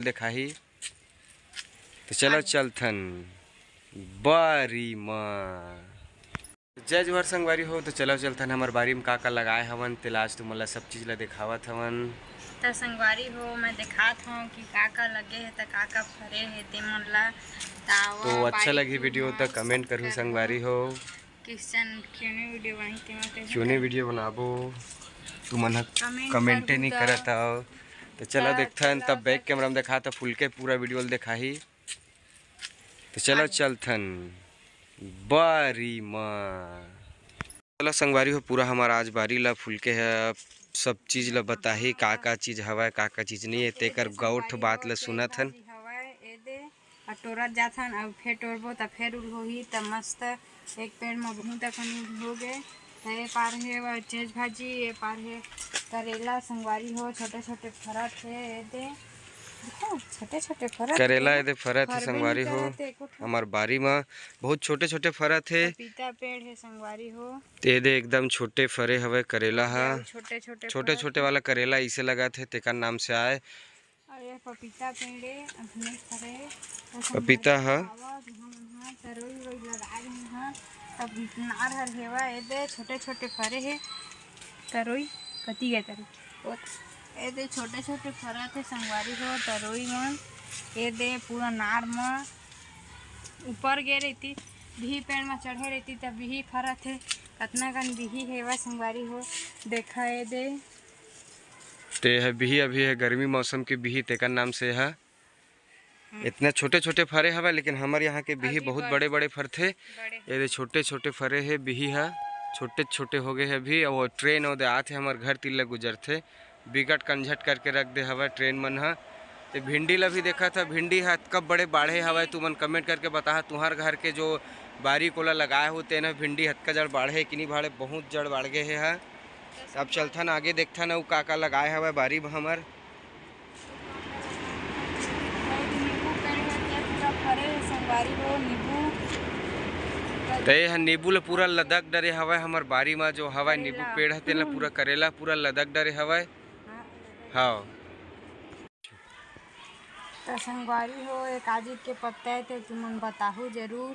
देखा ही तो चलो चलथन बारी माँ जय जोहर संगवारी हो। तो चलो चलथन हमार बारी में का लगाए हवन तेल आज तुम मला सब चीज ला दिखावत हवन। तो संगवारी हो मैं दिखात हूँ कि का लगे है तो का फरे है ते मन ला। तो अच्छा लगी वीडियो तो कमेंट करूँ संगवारी हो। किशन क्यों वीडियो बनाई ते क्यों नहीं वीडियो बनाबो तू मन कमेंटे नहीं करत हो। तो चलो देखथन तब बैक कैमरा में दिखा तो फुल के पूरा वीडियो दिखा ही। तो चलो चलथन बारी माँ। चलो संगवारी हो पूरा हमारा आज बारी ला फुल के है सब चीज ला बता ही का चीज हवा का चीज नहीं है तेकर गौठ बात ला सुनत हन। टोरत जाथन अब फिर टोरबो तो फिर होही तो मस्त एक पेड़ में बहुत तक हो गए। ये पार है चेज भाजी ये पार है करेला संगवारी हो छोटे छोटे फरत है ये दे छोटे छोटे फरत करेला ये फरत है संगवारी हो। हमार बारी में बहुत छोटे छोटे फरत है। पपीता पेड़ है संगवारी हो ते दे एकदम छोटे फरे हवे करेला है छोटे छोटे वाला करेला इसे लगा थे तेका नाम से आए। ये पपीता पेड़ है अभी फरे पपीता है नार हेवा ये दे छोटे छोटे फरे है तरोई कती गए तरोई ये दे छोटे छोटे फरा थे संगवारी हो तरोई मन ये दे पूरा नार में ऊपर गे रही बिही पेड़ में चढ़े रहती तब बिही फरा थे कतना कन बिही हेवा संगवारी हो देखा ये दे ते है बिही अभी है गर्मी मौसम की बिही तेका नाम से है। इतने छोटे छोटे फरे हवा लेकिन हमारे यहाँ के बिही बहुत बड़े बड़े फर थे। ये छोटे छोटे फरे है बिही है छोटे छोटे हो गए है अभी और ट्रेन और आते हमारे घर तिल्ला गुजर थे बिकट कंझट करके रख दे हवा ट्रेन मन है। तो भिंडी ला भी देखा था भिंडी है कब बड़े बाढ़े हवा तू मन कमेंट करके बता तुम्हार घर के जो बारी कोला लगाए होते ना भिंडी हतका जड़ बाढ़े कि नहीं बाढ़े बहुत जड़ बाढ़ गए है। अब चलथन आगे देखथन अउ का लगाए हवा बारी में हमार नींबू ला पूरा लदक डरे हवा हमार बारी में जो हवा नींबू पेड़ है तेला पूरा करेला पूरा लदक डरे हवा। हाँ तो संगवारी हो एक काजी के पत्ता है तो तुमन बताहू जरूर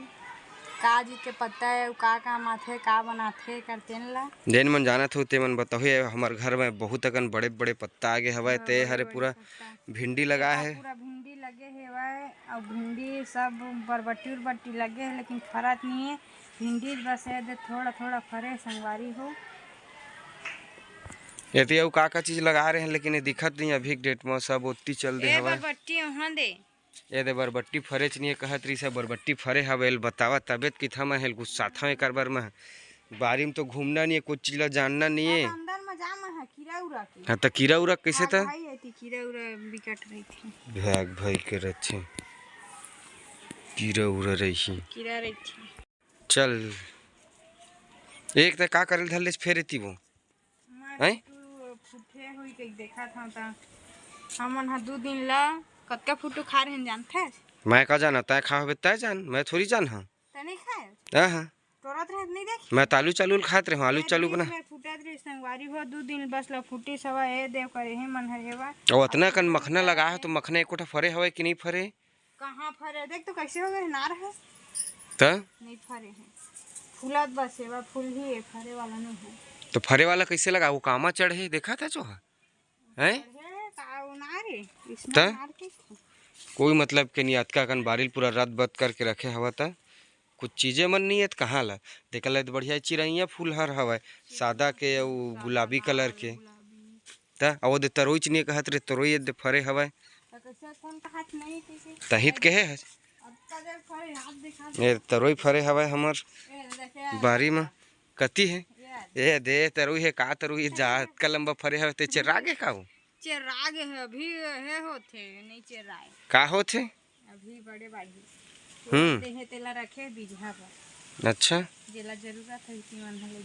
काजी के पत्ता है का काम आथे का बनाथे करते ला जेन मन जानत हो ते मन बताहू हमार घर में बहुत अकन बड़े बड़े पत्ता आगे हवा ते हरे पूरा भिंडी लगा है पूरा भिंडी लगे है और भिंडी सब बरबट्टी लगे है लेकिन फरत नहीं है भिंडी बस है थोड़ा थोड़ा फरे संगवारी हो। ये का चीज लगा रहे हैं लेकिन ये दिखत नहीं अभी डेट में सब ओत्ती चल दे हवा बरबट्टी वहां दे ये दे बरबट्टी फरे नहीं कहत रही सब बरबट्टी फरे हवे बतावा तबियत कि था मैं हेल गुस्सा था एक बार में बारी में तो घूमना नहीं है कुछ चीज ला जानना नहीं है। अंदर में जाम है कीड़ा उड़ा के हां तो कीड़ा उड़ा कैसे था कीड़ा उड़ा बिकट रही थी भाग भाई के रखे कीड़ा उड़ा रही थी। चल एक तो का करल धले फेरे थी वो हैं फुटे हुई के देखा था ता हमन हा 2 दिन ला कतका फुटू खा रहे जानथे मैं का जाना तय खा होबे तय जान मैं थोड़ी जान हां त नहीं खाए हां तोरत रह नहीं देख मैं तालू चालू खात रहे आलू चालू बना फुटत रे संगवारी हो 2 दिन बस ला फुटी सवा ए देव करे हे मन हेवा और इतना कन मखना लगा है तो मखना एकोटा फरे हवे कि नहीं फरे कहां फरे देख तो कैसे हो गए नार है त नहीं फरे है फूलत बस है फूल ही है फरे वाला नहीं है तो फरे वाला कैसे लगा वो कामा चढ़े देखा था जो है कोई मतलब के नहीं अतका कन बारिल पूरा रद बद करके रखे हवा था कुछ चीजें मन नहीं है कहाँ ला देखल तो बढ़िया चिड़ैया फूल हर हवा सादा के गुलाबी कलर के वो दे तरोई नहीं कहत रे तरोई दे फरे हवा तहित के है ये तरोई फरे हवा हमार बारी में कती है ये दे तरुई है का तरुई जात का लंबा फरे है ते चरागे का हो चरागे है अभी है होथे नहीं चराए का होथे अभी बड़े बाड़ी देहे तेला रखे बीजहा पर अच्छा जेला जरूरत है कि मन हले